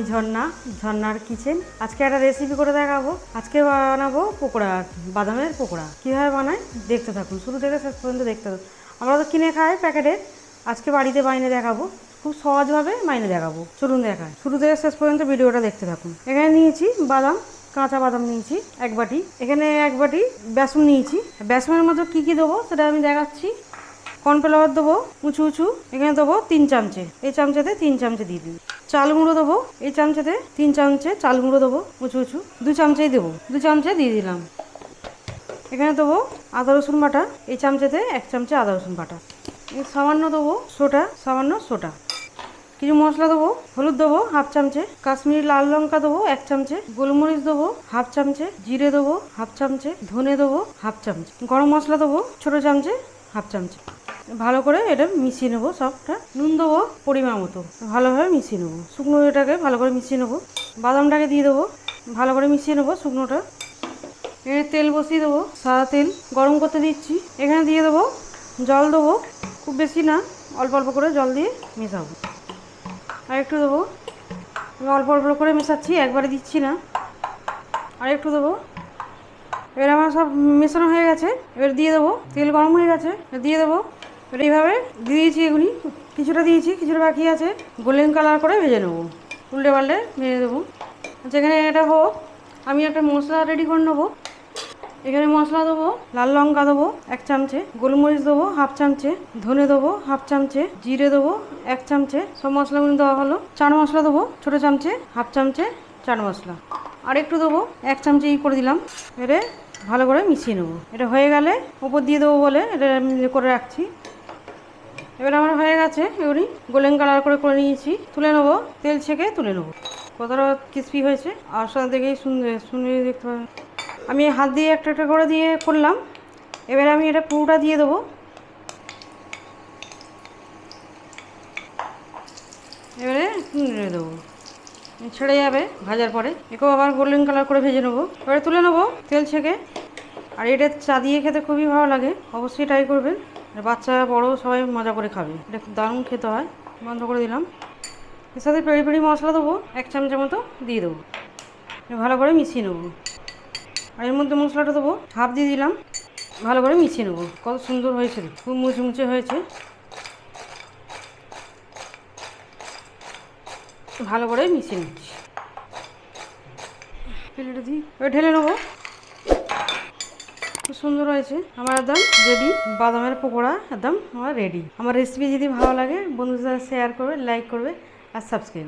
ঝর্ণার কিচেন। আজকে একটা রেসিপি করে দেখাবো। আজকে বানাবো পকোড়া, বাদামের পকোড়া। কীভাবে বানায় দেখতে থাকুন, শুরু থেকে শেষ পর্যন্ত দেখতে থাকুন। আমরা তো কিনে খাই প্যাকেটের, আজকে বাড়িতে বাইনে দেখাবো, খুব সহজভাবে বাইনে দেখাবো। চলুন দেখায়, শুরু থেকে শেষ পর্যন্ত ভিডিওটা দেখতে থাকুন। এখানে নিয়েছি বাদাম, কাঁচা বাদাম নিয়েছি 1 বাটি। এখানে 1 বাটি বেসন নিয়েছি। বেসনের মধ্যে কী কী দেবো সেটা আমি দেখাচ্ছি। কর্নফ্লাওয়ার দেবো উঁচু উঁচু, এখানে দেবো 3 চামচে, এই চামচেতে 3 চামচে দিয়ে দিন। চাল গুঁড়ো দেবো এই চামচেতে 3 চামচে চাল গুঁড়ো দেবো উঁচু উঁচু, 2 চামচেই দেবো, 2 চামচে দিয়ে দিলাম। এখানে দেবো আদা রসুন বাটা, এই চামচেতে 1 চামচে আদা রসুন বাটা। সামান্য দেবো সোডা, সামান্য সোডা। কিছু মশলা দেবো, হলুদ দেবো 1/2 চামচে, কাশ্মীরি লাল লঙ্কা দেবো 1 চামচে, গোলমরিচ দেবো 1/2 চামচে, জিরে দেবো 1/2 চামচে, ধনে দেবো 1/2 চামচে, গরম মশলা দেবো ছোটো চামচে 1/2 চামচে। ভালো করে এটা মিশিয়ে নেবো সবটা। নুন দেবো পরিমাণ মতো, ভালোভাবে মিশিয়ে নেবো। শুকনো এটাকে ভালো করে মিশিয়ে নেবো। বাদামটাকে দিয়ে দেবো, ভালো করে মিশিয়ে নেবো শুকনোটা। এখানে তেল বসিয়ে দেবো, সাদা তেল গরম করতে দিচ্ছি। এখানে দিয়ে দেবো জল, দেবো খুব বেশি না, অল্প অল্প করে জল দিয়ে মেশাবো। আর একটু দেবো, অল্প অল্প করে মেশাচ্ছি, একবারে দিচ্ছি না। আর একটু দেবো। এবার আমার সব মেশানো হয়ে গেছে, এবার দিয়ে দেবো। তেল গরম হয়ে গেছে, দিয়ে দেবো। এবার এইভাবে দিয়ে দিয়েছি, এগুলি কিছুটা দিয়েছি, কিছুটা বাকি আছে। গোল্ডেন কালার করে ভেজে নেবো, উল্টে পাল্টে ভেজে দেবো। যেখানে এটা হোক, আমি একটা মশলা রেডি করে নেবো। এখানে মশলা দেবো, লাল লঙ্কা দেবো 1 চামচে, গোলমরিচ দেবো 1/2 চামচে, ধনে দেবো 1/2 চামচে, জিরে দেবো 1 চামচে, সব মশলাগুলো দেওয়া হলো। চাট মশলা দেবো ছোটো চামচে 1/2 চামচে চাট মশলা। আর একটু দেবো 1 চামচে করে দিলাম। এবারে ভালো করে মিশিয়ে নেবো। এটা হয়ে গেলে ওপর দিয়ে দেবো বলে এটা আমি করে রাখছি। এবার আমার হয়ে গেছে, এগুলি গোল্ডেন কালার করে নিয়েছি। তুলে নেবো, তেল ছেঁকে তুলে নেবো। কতটা ক্রিস্পি হয়েছে আর সাথে দেখেই শুনে দেখতে পাবেন। আমি হাত দিয়ে একটা একটা করে দিয়ে করলাম। এবারে আমি এটা পুরোটা দিয়ে দেবো। এবারে নেড়ে দেবো, ছেড়ে যাবে ভাজার পরে। একেও আবার গোল্ডেন কালার করে ভেজে নেবো। এবারে তুলে নেবো তেল ছেঁকে। আর এটা চা দিয়ে খেতে খুবই ভালো লাগে, অবশ্যই ট্রাই করবেন। বাচ্চা বড় সবাই মজা করে খাবে, এটা খুব দারুণ খেতে হয়। বন্ধ করে দিলাম। এর সাথে পেরি পেরি মশলা দেবো 1 চামচের মতো দিয়ে দেবো, ভালো করে মিশিয়ে নেবো। আর এর মধ্যে মশলাটা দেবো, হাফ দিয়ে দিলাম। ভালো করে মিশিয়ে নেবো। কত সুন্দর হয়েছে, খুব মুচমুচে হয়েছে। ভালো করে মিশিয়ে নিচ্ছি। প্লেটে দিই, এবার ঢেলে নেবো। খুব সুন্দর হয়েছে আমার, একদম রেডি বাদামের পকোড়া, একদম আমার রেডি। আমার রেসিপি যদি ভালো লাগে বন্ধুদের সাথে শেয়ার করবে, লাইক করবে আর সাবস্ক্রাইব।